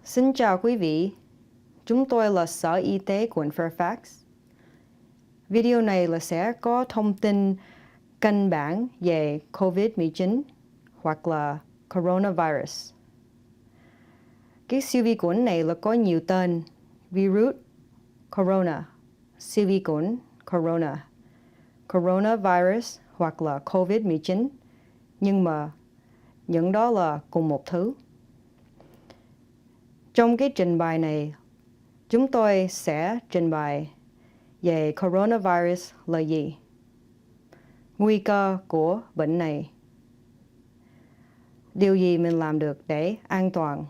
Xin chào quý vị, chúng tôi là Sở Y tế quận Fairfax. Video này sẽ có thông tin căn bản về COVID-19 hoặc là coronavirus. Cái siêu vi khuẩn này có nhiều tên: virus corona, siêu vi khuẩn corona, coronavirus hoặc là COVID-19, nhưng mà những đó là cùng một thứ. Trong cái trình bày này, chúng tôi sẽ trình bày về coronavirus là gì, nguy cơ của bệnh này, điều gì mình làm được để an toàn,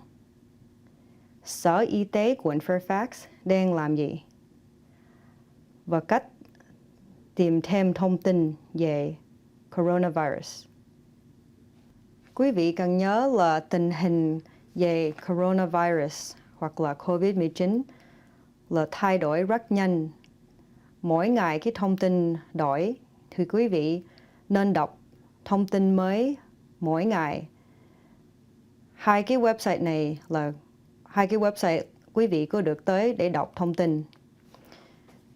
Sở Y tế quận Fairfax đang làm gì, và cách tìm thêm thông tin về coronavirus. Quý vị cần nhớ là tình hình về coronavirus hoặc là COVID-19 là thay đổi rất nhanh. Mỗi ngày cái thông tin đổi, thì quý vị nên đọc thông tin mới mỗi ngày. Hai cái website này là hai cái website quý vị có được tới để đọc thông tin.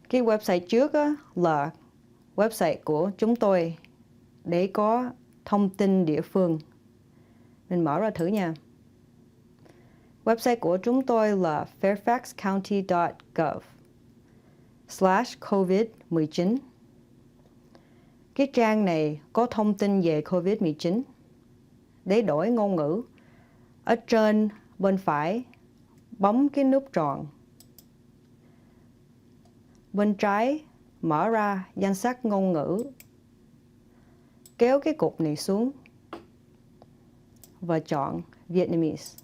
Cái website trước là website của chúng tôi để có thông tin địa phương. Mình mở ra thử nha. Website của chúng tôi là fairfaxcounty.gov/COVID-19. Cái trang này có thông tin về COVID-19. Để đổi ngôn ngữ, ở trên bên phải bấm cái nút tròn. Bên trái mở ra danh sách ngôn ngữ. Kéo cái cục này xuống và chọn Vietnamese.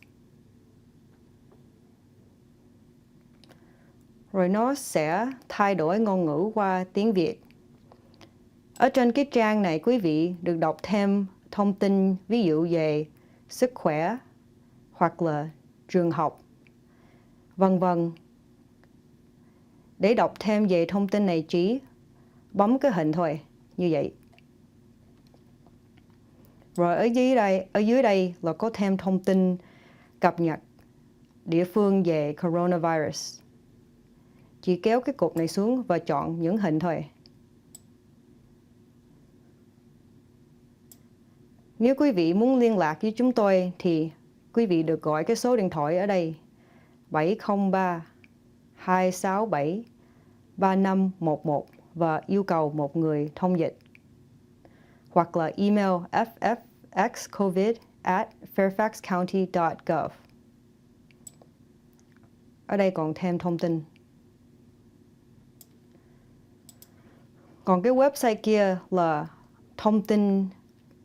Rồi nó sẽ thay đổi ngôn ngữ qua tiếng Việt. Ở trên cái trang này quý vị được đọc thêm thông tin ví dụ về sức khỏe hoặc là trường học, vân vân. Để đọc thêm về thông tin này chỉ bấm cái hình thôi, như vậy. Rồi ở dưới đây là có thêm thông tin cập nhật địa phương về coronavirus. Chỉ kéo cái cục này xuống và chọn những hình thôi. Nếu quý vị muốn liên lạc với chúng tôi thì quý vị được gọi cái số điện thoại ở đây 703-267-3511 và yêu cầu một người thông dịch. Hoặc là email ffxcovid@fairfaxcounty.gov. Ở đây còn thêm thông tin. Còn cái website kia là thông tin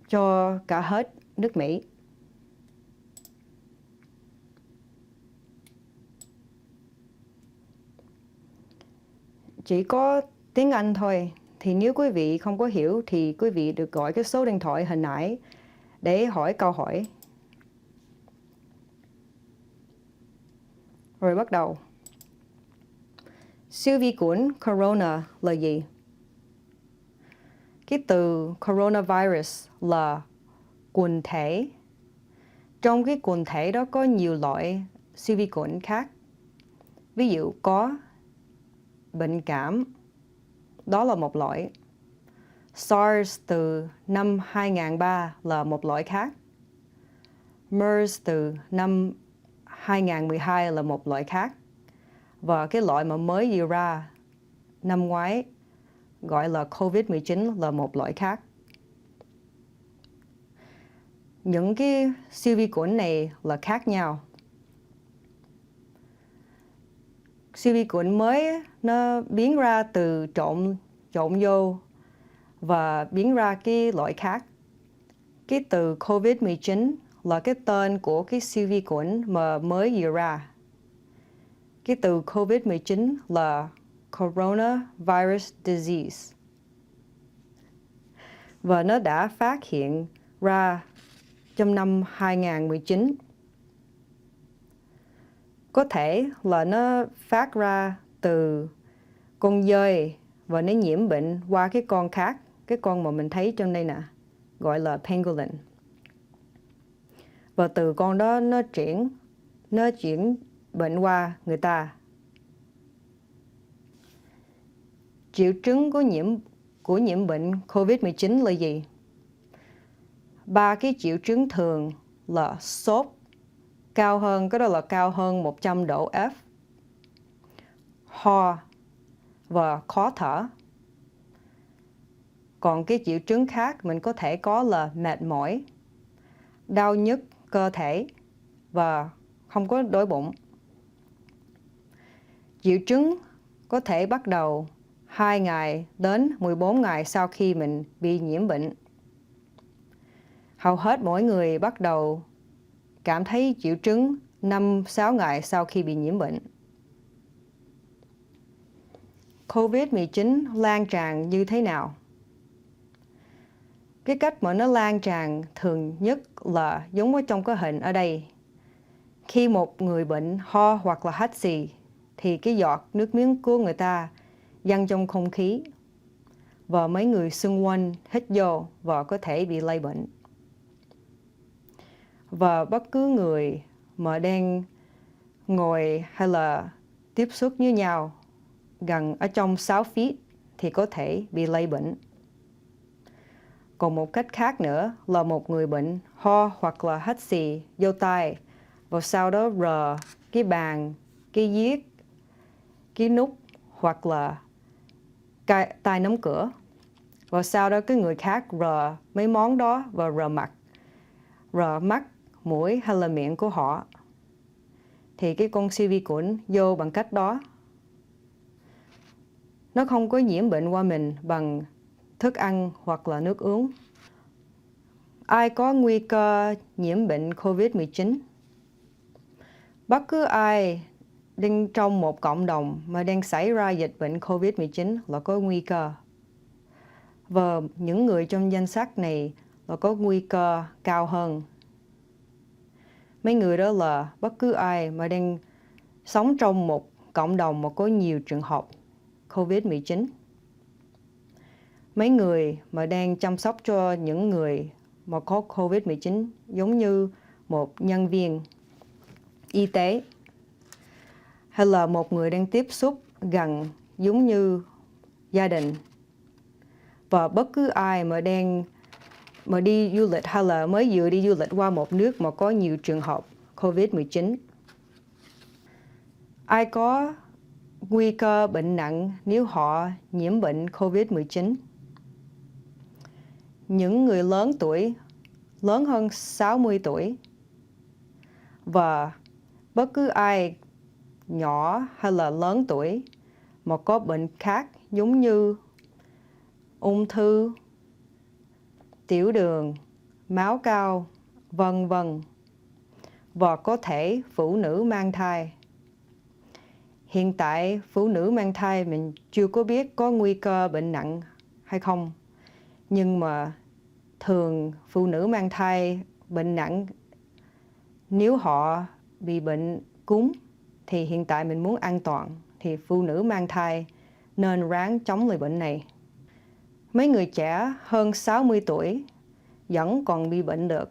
cho cả hết nước Mỹ. Chỉ có tiếng Anh thôi, thì nếu quý vị không có hiểu thì quý vị được gọi cái số điện thoại hồi nãy để hỏi câu hỏi. Rồi bắt đầu. Siêu vi khuẩn corona là gì? Cái từ coronavirus là quần thể. Trong cái quần thể đó có nhiều loại siêu vi khuẩn khác. Ví dụ có bệnh cảm, đó là một loại. SARS từ năm 2003 là một loại khác. MERS từ năm 2012 là một loại khác. Và cái loại mà mới vừa ra năm ngoái gọi là COVID-19 là một loại khác. Những cái siêu vi khuẩn này là khác nhau. Siêu vi khuẩn mới nó biến ra từ trộn vô và biến ra cái loại khác. Cái từ COVID-19 là cái tên của cái siêu vi khuẩn mà mới vừa ra. Cái từ COVID-19 là coronavirus disease. Và nó đã phát hiện ra trong năm 2019. Có thể là nó phát ra từ con dơi và nó nhiễm bệnh qua cái con khác, cái con mà mình thấy trong đây nè, gọi là pangolin. Và từ con đó nó chuyển bệnh qua người ta. Triệu chứng của nhiễm bệnh COVID-19 là gì? 3 cái triệu chứng thường là sốt, cao hơn 100 độ F, ho và khó thở. Còn cái triệu chứng khác mình có thể có là mệt mỏi, đau nhức cơ thể và không có đói bụng. Triệu chứng có thể bắt đầu 2 ngày đến 14 ngày sau khi mình bị nhiễm bệnh. Hầu hết mỗi người bắt đầu cảm thấy triệu chứng 5-6 ngày sau khi bị nhiễm bệnh. COVID-19 lan tràn như thế nào? Cái cách mà nó lan tràn thường nhất là giống ở trong cái hình ở đây. Khi một người bệnh ho hoặc là hắt xì thì cái giọt nước miếng của người ta dâng trong không khí và mấy người xung quanh hít vô và có thể bị lây bệnh. Và bất cứ người mà đang ngồi hay là tiếp xúc với nhau gần ở trong 6 feet thì có thể bị lây bệnh. Còn một cách khác nữa là một người bệnh ho hoặc là hắt xì vô tai và sau đó rờ cái bàn, cái viết, cái nút hoặc là tay nắm cửa. Và sau đó cái người khác rờ mấy món đó và rờ mắt, mũi hay là miệng của họ. Thì cái con siêu vi khuẩn vô bằng cách đó. Nó không có nhiễm bệnh qua mình bằng thức ăn hoặc là nước uống. Ai có nguy cơ nhiễm bệnh COVID-19? Bất cứ ai đang trong một cộng đồng mà đang xảy ra dịch bệnh COVID-19 là có nguy cơ. Và những người trong danh sách này là có nguy cơ cao hơn. Mấy người đó là bất cứ ai mà đang sống trong một cộng đồng mà có nhiều trường hợp COVID-19. Mấy người mà đang chăm sóc cho những người mà có COVID-19 giống như một nhân viên y tế hay là một người đang tiếp xúc gần giống như gia đình. Và bất cứ ai mà đi du lịch hay là mới vừa đi du lịch qua một nước mà có nhiều trường hợp COVID-19. Ai có nguy cơ bệnh nặng nếu họ nhiễm bệnh COVID-19? Những người lớn tuổi, lớn hơn 60 tuổi và bất cứ ai nhỏ hay là lớn tuổi mà có bệnh khác giống như ung thư, tiểu đường, máu cao, vân vân. Và có thể phụ nữ mang thai. Hiện tại phụ nữ mang thai mình chưa có biết có nguy cơ bệnh nặng hay không. Nhưng mà thường phụ nữ mang thai bệnh nặng nếu họ bị bệnh cúm thì hiện tại mình muốn an toàn thì phụ nữ mang thai nên ráng chống lại bệnh này. Mấy người trẻ hơn 60 tuổi vẫn còn bị bệnh được.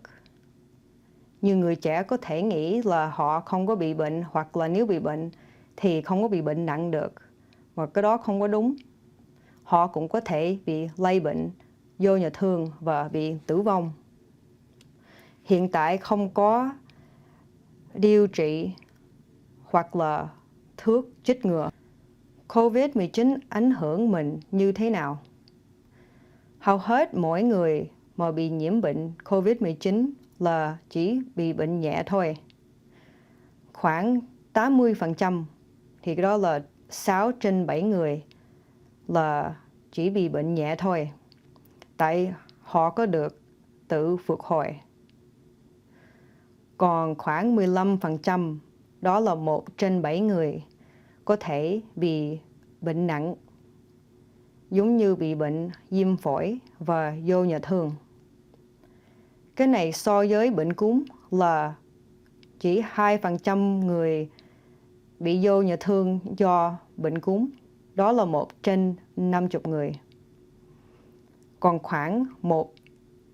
Nhiều người trẻ có thể nghĩ là họ không có bị bệnh hoặc là nếu bị bệnh thì không có bị bệnh nặng được. Và cái đó không có đúng. Họ cũng có thể bị lây bệnh, vô nhà thương và bị tử vong. Hiện tại không có điều trị hoặc là thuốc chích ngừa. COVID-19 ảnh hưởng mình như thế nào? Hầu hết mỗi người mà bị nhiễm bệnh COVID-19 là chỉ bị bệnh nhẹ thôi. Khoảng 80% thì đó là 6 trên 7 người là chỉ bị bệnh nhẹ thôi. Tại họ có được tự phục hồi. Còn khoảng 15% đó là 1 trên 7 người có thể bị bệnh nặng giống như bị bệnh viêm phổi và vô nhà thương. Cái này so với bệnh cúm là chỉ 2% người bị vô nhà thương do bệnh cúm. Đó là 1 trên 50 người. Còn khoảng 1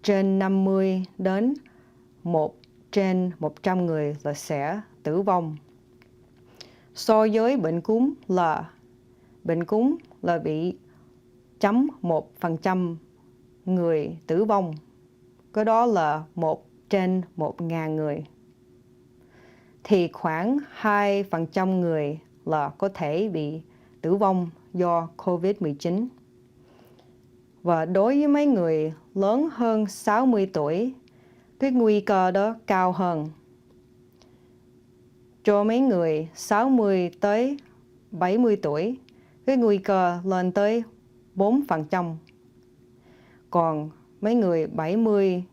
trên 50 đến 1 trên 100 người là sẽ tử vong. So với bệnh cúm là bị 0,1% người tử vong. Cái đó là 1 trên 1.000 người. Thì khoảng 2% người là có thể bị tử vong do COVID-19. Và đối với mấy người lớn hơn 60 tuổi, cái nguy cơ đó cao hơn. Cho mấy người 60 tới 70 tuổi, cái nguy cơ lên tới 4%. Còn mấy người 70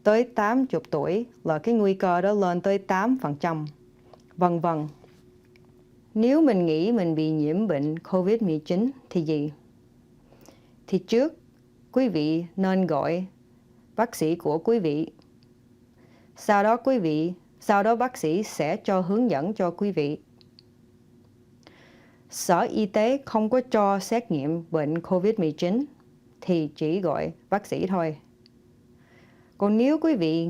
tới 80 tuổi là cái nguy cơ đó lên tới 8%. Vân vân. Nếu mình nghĩ mình bị nhiễm bệnh COVID-19 thì gì? Thì trước, quý vị nên gọi bác sĩ của quý vị. Sau đó bác sĩ sẽ cho hướng dẫn cho quý vị. Sở Y tế không có cho xét nghiệm bệnh COVID-19 thì chỉ gọi bác sĩ thôi. Còn nếu quý vị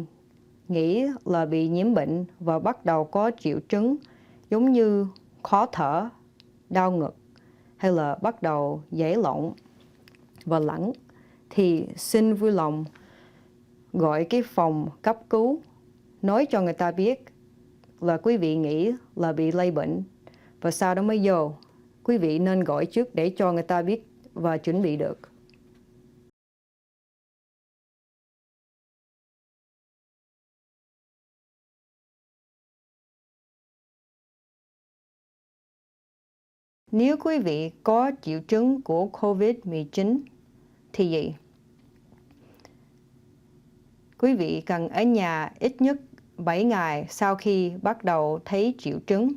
nghĩ là bị nhiễm bệnh và bắt đầu có triệu chứng giống như khó thở, đau ngực hay là bắt đầu giãy lộn và lạnh thì xin vui lòng gọi cái phòng cấp cứu, nói cho người ta biết là quý vị nghĩ là bị lây bệnh và sau đó mới vô. Quý vị nên gọi trước để cho người ta biết và chuẩn bị được. Nếu quý vị có triệu chứng của COVID-19 thì gì? Quý vị cần ở nhà ít nhất 7 ngày sau khi bắt đầu thấy triệu chứng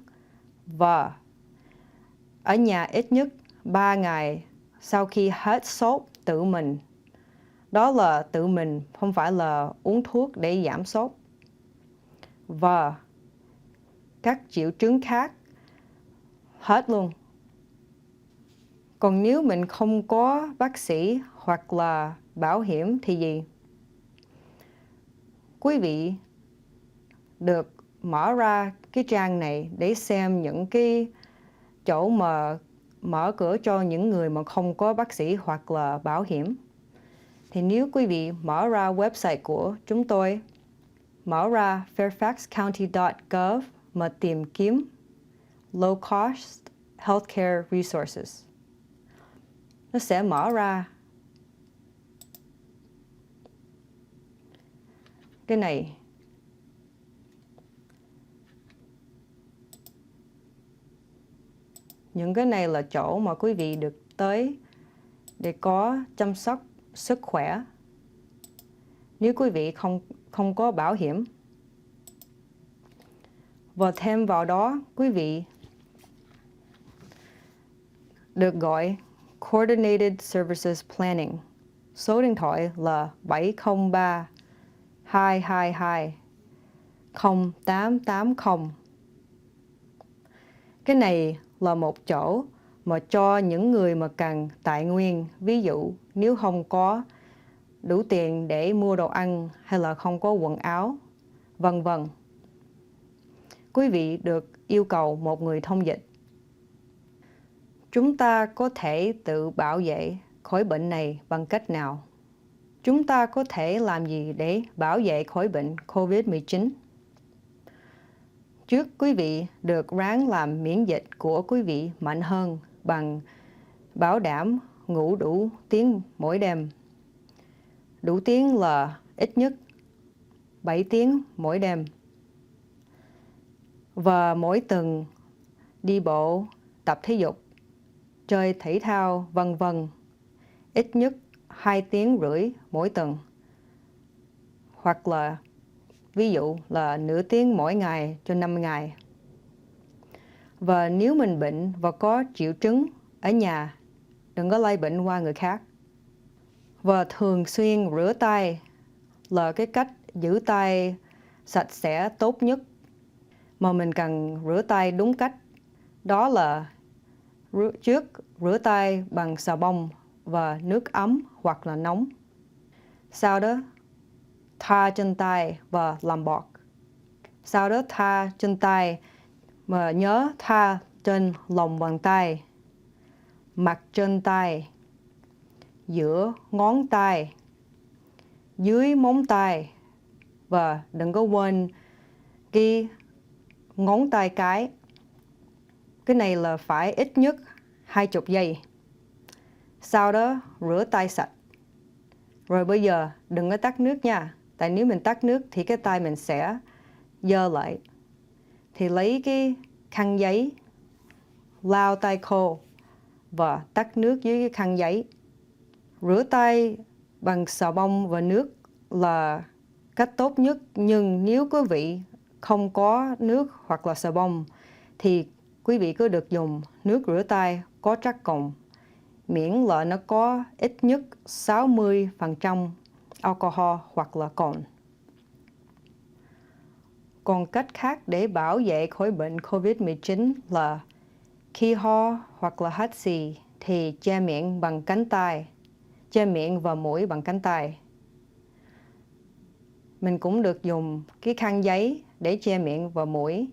và ở nhà ít nhất 3 ngày sau khi hết sốt tự mình. Đó là tự mình, không phải là uống thuốc để giảm sốt. Và các triệu chứng khác hết luôn. Còn nếu mình không có bác sĩ hoặc là bảo hiểm thì gì? Quý vị được mở ra cái trang này để xem những cái chỗ mà mở cửa cho những người mà không có bác sĩ hoặc là bảo hiểm. Thì nếu quý vị mở ra website của chúng tôi, mở ra fairfaxcounty.gov mà tìm kiếm Low Cost Healthcare Resources, nó sẽ mở ra cái này. Những cái này là chỗ mà quý vị được tới để có chăm sóc sức khỏe. Nếu quý vị không có bảo hiểm. Và thêm vào đó, quý vị được gọi Coordinated Services Planning. Số điện thoại là 703 222 0880. Cái này là một chỗ mà cho những người mà cần tài nguyên, ví dụ nếu không có đủ tiền để mua đồ ăn hay là không có quần áo, vân vân. Quý vị được yêu cầu một người thông dịch. Chúng ta có thể tự bảo vệ khỏi bệnh này bằng cách nào? Chúng ta có thể làm gì để bảo vệ khỏi bệnh COVID-19? Trước, quý vị được ráng làm miễn dịch của quý vị mạnh hơn bằng bảo đảm ngủ đủ tiếng mỗi đêm. Đủ tiếng là ít nhất 7 tiếng mỗi đêm. Và mỗi tuần đi bộ, tập thể dục, chơi thể thao, vân vân, ít nhất 2 tiếng rưỡi mỗi tuần. Hoặc là ví dụ là nửa tiếng mỗi ngày cho 5 ngày. Và nếu mình bệnh và có triệu chứng ở nhà, đừng có lây bệnh qua người khác. Và thường xuyên rửa tay là cái cách giữ tay sạch sẽ tốt nhất. Mà mình cần rửa tay đúng cách. Đó là trước rửa tay bằng xà bông và nước ấm hoặc là nóng. Sau đó thoa chân tay và làm bọt. Sau đó tha trên tay, mà nhớ tha trên lòng bàn tay, mặt trên tay, giữa ngón tay, dưới móng tay, và đừng có quên cái ngón tay cái. Cái này là phải ít nhất 20 giây. Sau đó rửa tay sạch. Rồi bây giờ đừng có tắt nước nha. Tại nếu mình tắt nước thì cái tay mình sẽ dơ lại. Thì lấy cái khăn giấy, lau tay khô và tắt nước dưới cái khăn giấy. Rửa tay bằng xà bông và nước là cách tốt nhất. Nhưng nếu quý vị không có nước hoặc là xà bông thì quý vị cứ được dùng nước rửa tay có trắc cồn, miễn là nó có ít nhất 60% alcohol hoặc là cồn. Còn cách khác để bảo vệ khỏi bệnh COVID-19 là khi ho hoặc là hắt xì thì che miệng bằng cánh tay, che miệng và mũi bằng cánh tay. Mình cũng được dùng cái khăn giấy để che miệng và mũi,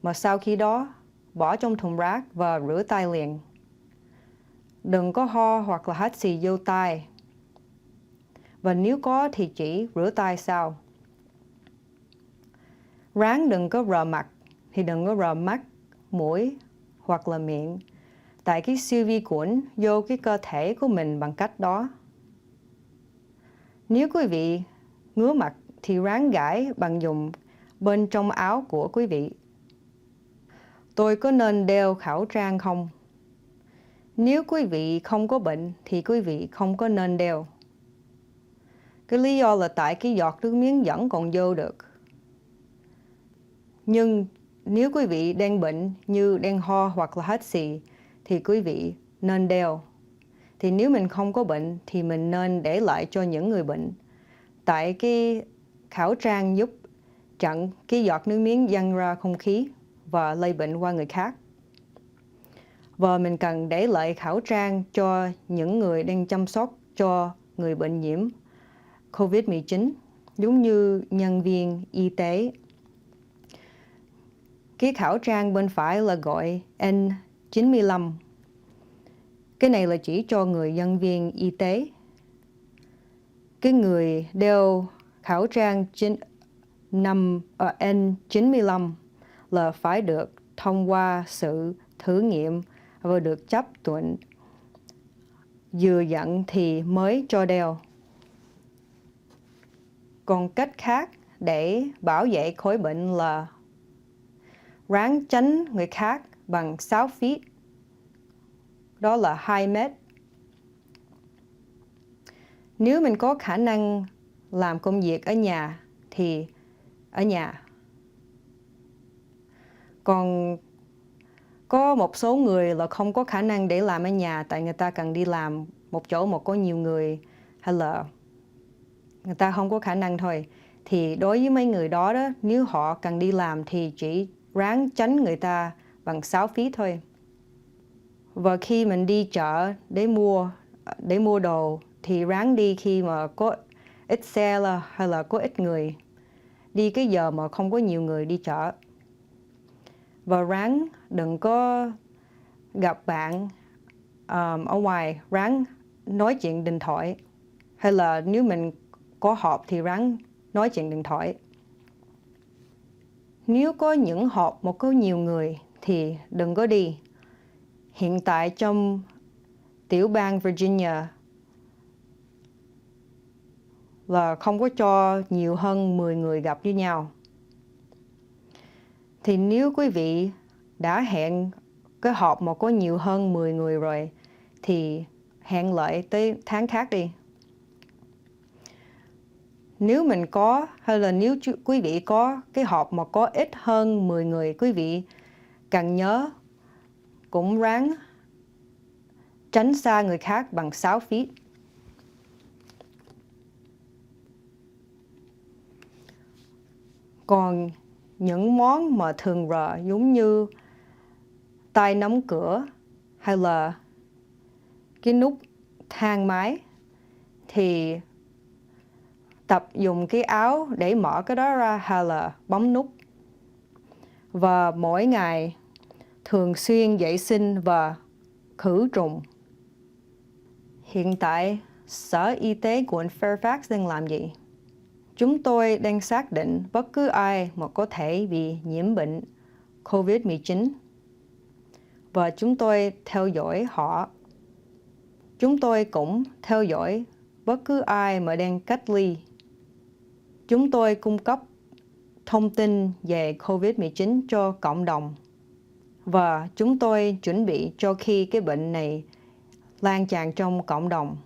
mà sau khi đó bỏ trong thùng rác và rửa tay liền. Đừng có ho hoặc là hắt xì vô tay. Và nếu có thì chỉ rửa tay sau. Ráng đừng có rờ mặt, thì đừng có rờ mắt, mũi hoặc là miệng. Tại cái siêu vi khuẩn vô cái cơ thể của mình bằng cách đó. Nếu quý vị ngứa mặt thì ráng gãi bằng dùng bên trong áo của quý vị. Tôi có nên đeo khẩu trang không? Nếu quý vị không có bệnh thì quý vị không có nên đeo. Cái lý do là tại cái giọt nước miếng vẫn còn vô được. Nhưng nếu quý vị đang bệnh như đang ho hoặc là hắt xì thì quý vị nên đeo. Thì nếu mình không có bệnh thì mình nên để lại cho những người bệnh. Tại cái khẩu trang giúp chặn cái giọt nước miếng văng ra không khí và lây bệnh qua người khác. Và mình cần để lại khẩu trang cho những người đang chăm sóc cho người bệnh nhiễm COVID-19, giống như nhân viên y tế. Cái khẩu trang bên phải là gọi N95. Cái này là chỉ cho người nhân viên y tế. Cái người đeo khẩu trang N95 là phải được thông qua sự thử nghiệm và được chấp thuận vừa dặn thì mới cho đeo. Còn cách khác để bảo vệ khỏi bệnh là ráng tránh người khác bằng 6 feet, đó là 2 mét. Nếu mình có khả năng làm công việc ở nhà thì ở nhà. Còn có một số người là không có khả năng để làm ở nhà tại người ta cần đi làm một chỗ mà có nhiều người, hay là người ta không có khả năng thôi. Thì đối với mấy người đó, nếu họ cần đi làm thì chỉ ráng tránh người ta bằng 6 feet thôi. Và khi mình đi chợ để mua đồ thì ráng đi khi mà có ít xe hay là có ít người. Đi cái giờ mà không có nhiều người đi chợ. Và ráng đừng có gặp bạn ở ngoài, ráng nói chuyện điện thoại. Hay là nếu mình có họp thì ráng nói chuyện điện thoại. Nếu có những họp mà có nhiều người thì đừng có đi. Hiện tại trong tiểu bang Virginia là không có cho nhiều hơn 10 người gặp với nhau. Thì nếu quý vị đã hẹn cái họp mà có nhiều hơn 10 người rồi thì hẹn lại tới tháng khác đi. Nếu mình có, hay là nếu quý vị có cái họp mà có ít hơn 10 người, quý vị cần nhớ cũng ráng tránh xa người khác bằng 6 feet. Còn những món mà thường rờ giống như tay nắm cửa hay là cái nút thang máy thì tập dùng cái áo để mở cái đó ra hay là bấm nút. và mỗi ngày thường xuyên vệ sinh và khử trùng. Hiện tại, Sở Y tế quận Fairfax đang làm gì? Chúng tôi đang xác định bất cứ ai mà có thể bị nhiễm bệnh COVID-19 và chúng tôi theo dõi họ. Chúng tôi cũng theo dõi bất cứ ai mà đang cách ly. Chúng tôi cung cấp thông tin về COVID-19 cho cộng đồng và chúng tôi chuẩn bị cho khi cái bệnh này lan tràn trong cộng đồng.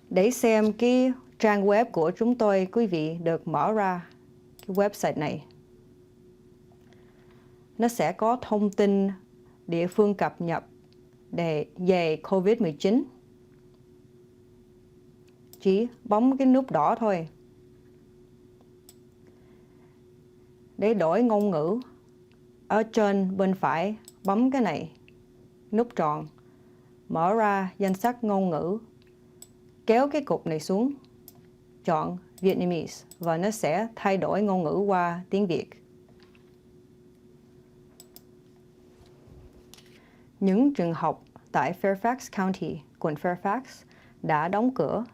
Để xem cái trang web của chúng tôi, quý vị được mở ra cái website này. Nó sẽ có thông tin địa phương cập nhật về COVID-19. Chỉ bấm cái nút đỏ thôi. Để đổi ngôn ngữ, ở trên bên phải bấm cái này, nút tròn, mở ra danh sách ngôn ngữ, kéo cái cục này xuống, chọn Vietnamese và nó sẽ thay đổi ngôn ngữ qua tiếng Việt. Những trường học tại Fairfax County, quận Fairfax đã đóng cửa.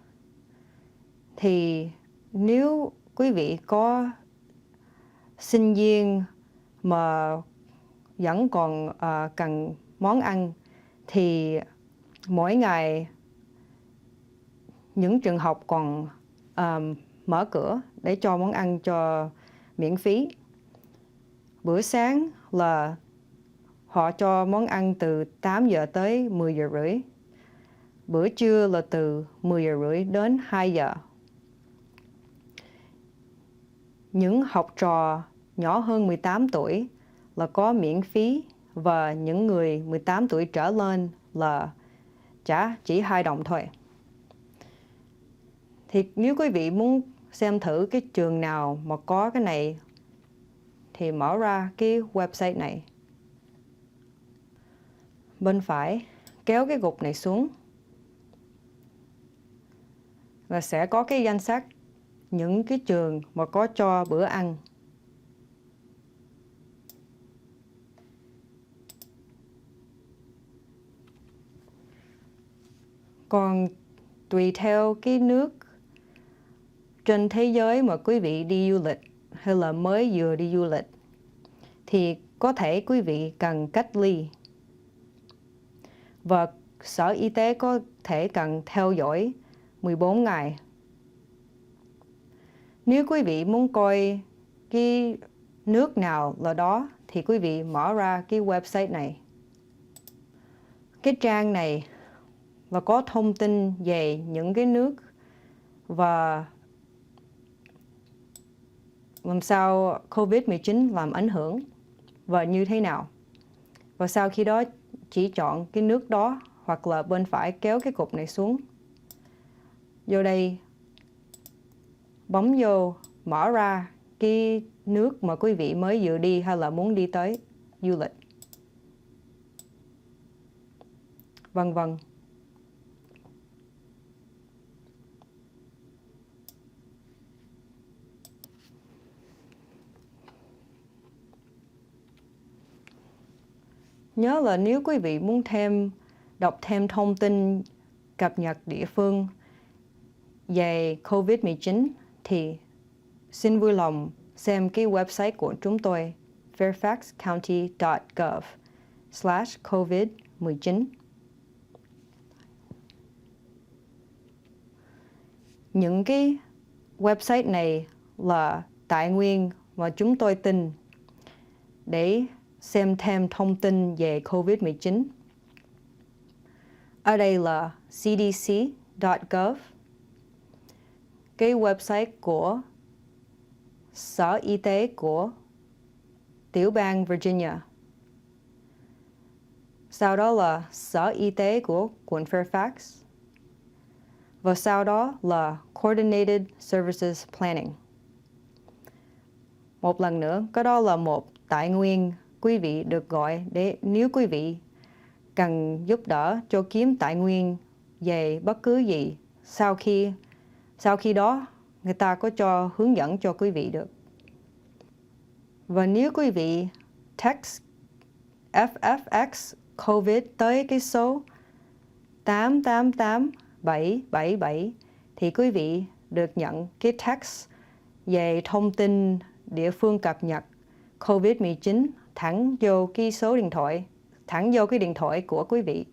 Thì nếu quý vị có sinh viên mà vẫn còn cần món ăn thì mỗi ngày những trường học còn mở cửa để cho món ăn cho miễn phí. Bữa sáng là họ cho món ăn từ 8 giờ tới 10 giờ rưỡi. Bữa trưa là từ 10 giờ rưỡi đến 2 giờ. Những học trò nhỏ hơn 18 tuổi là có miễn phí và những người 18 tuổi trở lên là trả chỉ 2 đồng thôi. Thì nếu quý vị muốn xem thử cái trường nào mà có cái này thì mở ra cái website này. Bên phải kéo cái cục này xuống và sẽ có cái danh sách những cái trường mà có cho bữa ăn. Còn tùy theo cái nước trên thế giới mà quý vị đi du lịch hay là mới vừa đi du lịch thì có thể quý vị cần cách ly. Và Sở Y tế có thể cần theo dõi 14 ngày. Nếu quý vị muốn coi cái nước nào là đó thì quý vị mở ra cái website này. Cái trang này và có thông tin về những cái nước và làm sao COVID-19 làm ảnh hưởng và như thế nào. Và sau khi đó chỉ chọn cái nước đó hoặc là bên phải kéo cái cục này xuống. Vô đây bấm vô mở ra cái nước mà quý vị mới vừa đi hay là muốn đi tới du lịch. Vân vân. Nhớ là nếu quý vị muốn đọc thêm thông tin cập nhật địa phương về COVID-19 thì xin vui lòng xem cái website của chúng tôi fairfaxcounty.gov/covid19. Những cái website này là tài nguyên mà chúng tôi tin để xem thêm thông tin về COVID-19. Ở đây là cdc.gov, cái website của Sở Y tế của tiểu bang Virginia. Sau đó là Sở Y tế của quận Fairfax. Và sau đó là Coordinated Services Planning. Một lần nữa, cái đó là một tài nguyên quý vị được gọi để nếu quý vị cần giúp đỡ cho kiếm tài nguyên về bất cứ gì. Sau khi đó, người ta có cho hướng dẫn cho quý vị được. Và nếu quý vị text FFX COVID tới cái số 888777 thì quý vị được nhận cái text về thông tin địa phương cập nhật COVID-19 thẳng vô cái số điện thoại, thẳng vô cái điện thoại của quý vị.